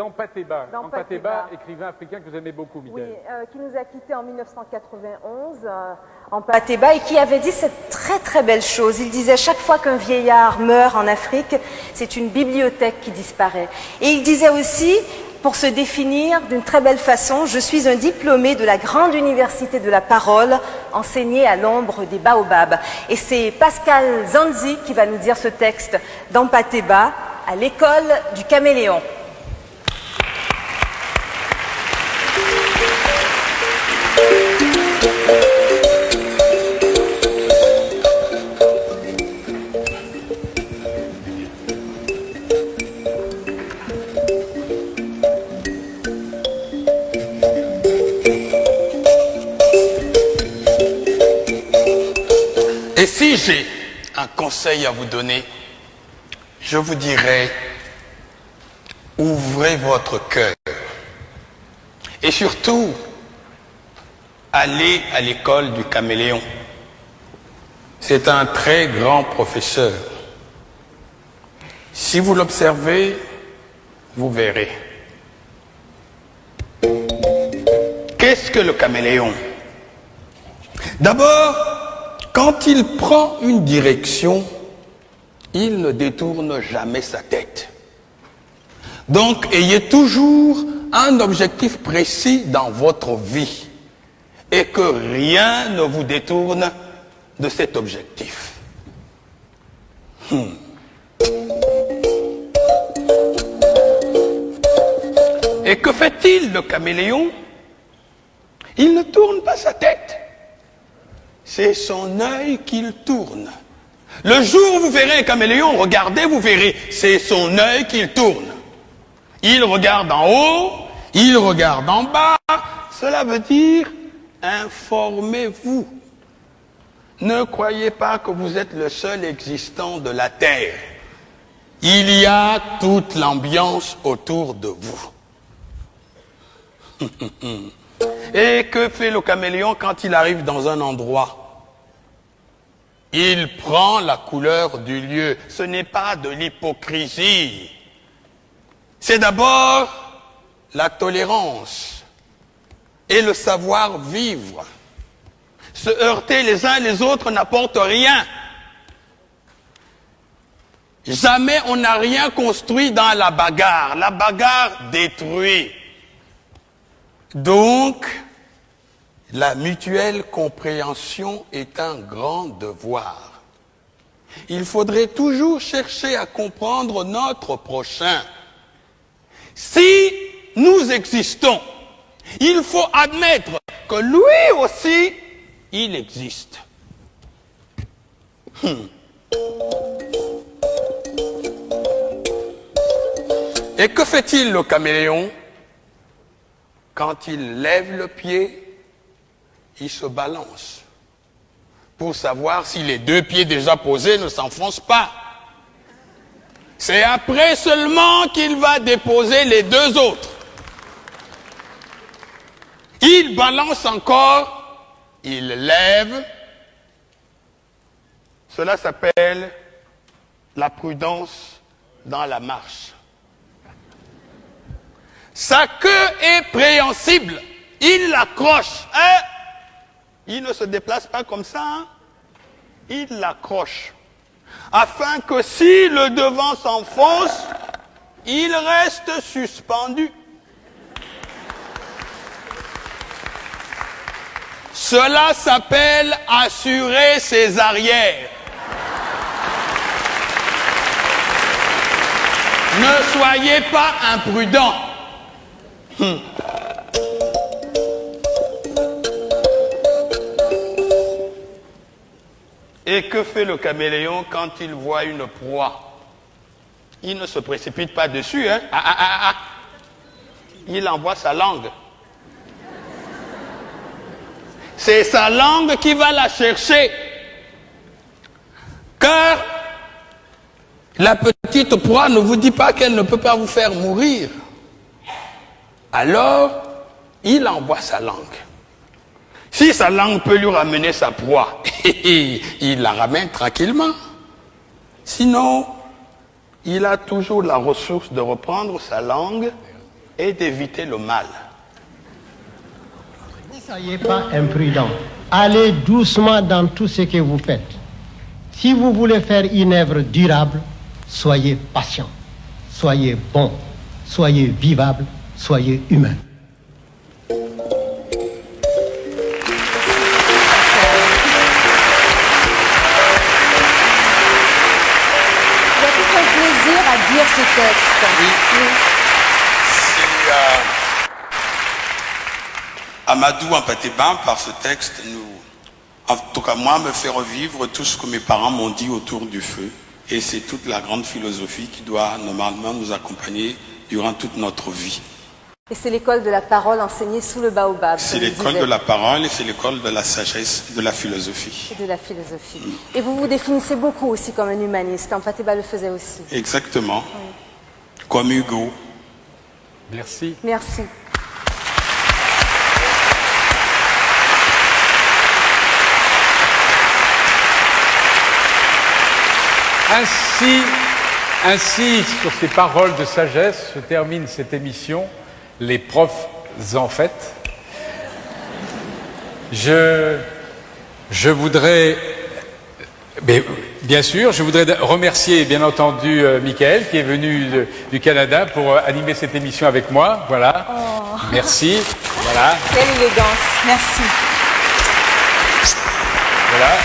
Dans Patéba. Dans Patéba, écrivain africain que vous aimez beaucoup, Michael. Oui, qui nous a quittés en 1991 en Patéba et qui avait dit cette très très belle chose. Il disait chaque fois qu'un vieillard meurt en Afrique, c'est une bibliothèque qui disparaît. Et il disait aussi, pour se définir d'une très belle façon, je suis un diplômé de la grande université de la parole, enseigné à l'ombre des baobabs. Et c'est Pascal Zanzi qui va nous dire ce texte dans Patéba, à l'école du caméléon. Et si j'ai un conseil à vous donner, je vous dirais, ouvrez votre cœur. Et surtout, allez à l'école du caméléon. C'est un très grand professeur. Si vous l'observez, vous verrez. Qu'est-ce que le caméléon? D'abord, quand il prend une direction, il ne détourne jamais sa tête. Donc, ayez toujours un objectif précis dans votre vie et que rien ne vous détourne de cet objectif. Et que fait-il, le caméléon? Il ne tourne pas sa tête. C'est son œil qu'il tourne. Le jour où vous verrez un caméléon, regardez, vous verrez, c'est son œil qu'il tourne. Il regarde en haut, il regarde en bas. Cela veut dire, informez-vous. Ne croyez pas que vous êtes le seul existant de la Terre. Il y a toute l'ambiance autour de vous. Et que fait le caméléon quand il arrive dans un endroit? Il prend la couleur du lieu. Ce n'est pas de l'hypocrisie. C'est d'abord la tolérance et le savoir-vivre. Se heurter les uns les autres n'apporte rien. Jamais on n'a rien construit dans la bagarre. La bagarre détruit. Donc, la mutuelle compréhension est un grand devoir. Il faudrait toujours chercher à comprendre notre prochain. Si nous existons, il faut admettre que lui aussi, il existe. Et que fait-il, le caméléon? Quand il lève le pied, il se balance pour savoir si les deux pieds déjà posés ne s'enfoncent pas. C'est après seulement qu'il va déposer les deux autres. Il balance encore, il lève. Cela s'appelle la prudence dans la marche. Sa queue est préhensible. Il l'accroche. Hein? Il ne se déplace pas comme ça. Hein? Il l'accroche. Afin que si le devant s'enfonce, il reste suspendu. Cela s'appelle assurer ses arrières. Ne soyez pas imprudents. Et que fait le caméléon quand il voit une proie? Il ne se précipite pas dessus, hein? Il envoie sa langue. C'est sa langue qui va la chercher. Car la petite proie ne vous dit pas qu'elle ne peut pas vous faire mourir. Alors, il envoie sa langue. Si sa langue peut lui ramener sa proie, il la ramène tranquillement. Sinon, il a toujours la ressource de reprendre sa langue est d'éviter le mal. Ne soyez pas imprudent. Allez doucement dans tout ce que vous faites. Si vous voulez faire une œuvre durable, soyez patient, soyez bon, soyez vivable, soyez humain. À dire ce texte. Oui. C'est Amadou Ampateba, par ce texte, en tout cas moi, me fait revivre tout ce que mes parents m'ont dit autour du feu. Et c'est toute la grande philosophie qui doit normalement nous accompagner durant toute notre vie. Et c'est l'école de la parole enseignée sous le baobab. C'est l'école de la parole et c'est l'école de la sagesse et de la philosophie. Et de la philosophie. Et vous vous définissez beaucoup aussi comme un humaniste. Ampateba le faisait aussi. Exactement. Oui. Comme Hugo. Merci. Merci. Ainsi, sur ces paroles de sagesse, se termine cette émission. Les profs en fait. Je voudrais, bien sûr, je voudrais remercier bien entendu Michael qui est venu du Canada pour animer cette émission avec moi. Voilà. Oh. Merci. Voilà. Quelle élégance. Merci. Voilà.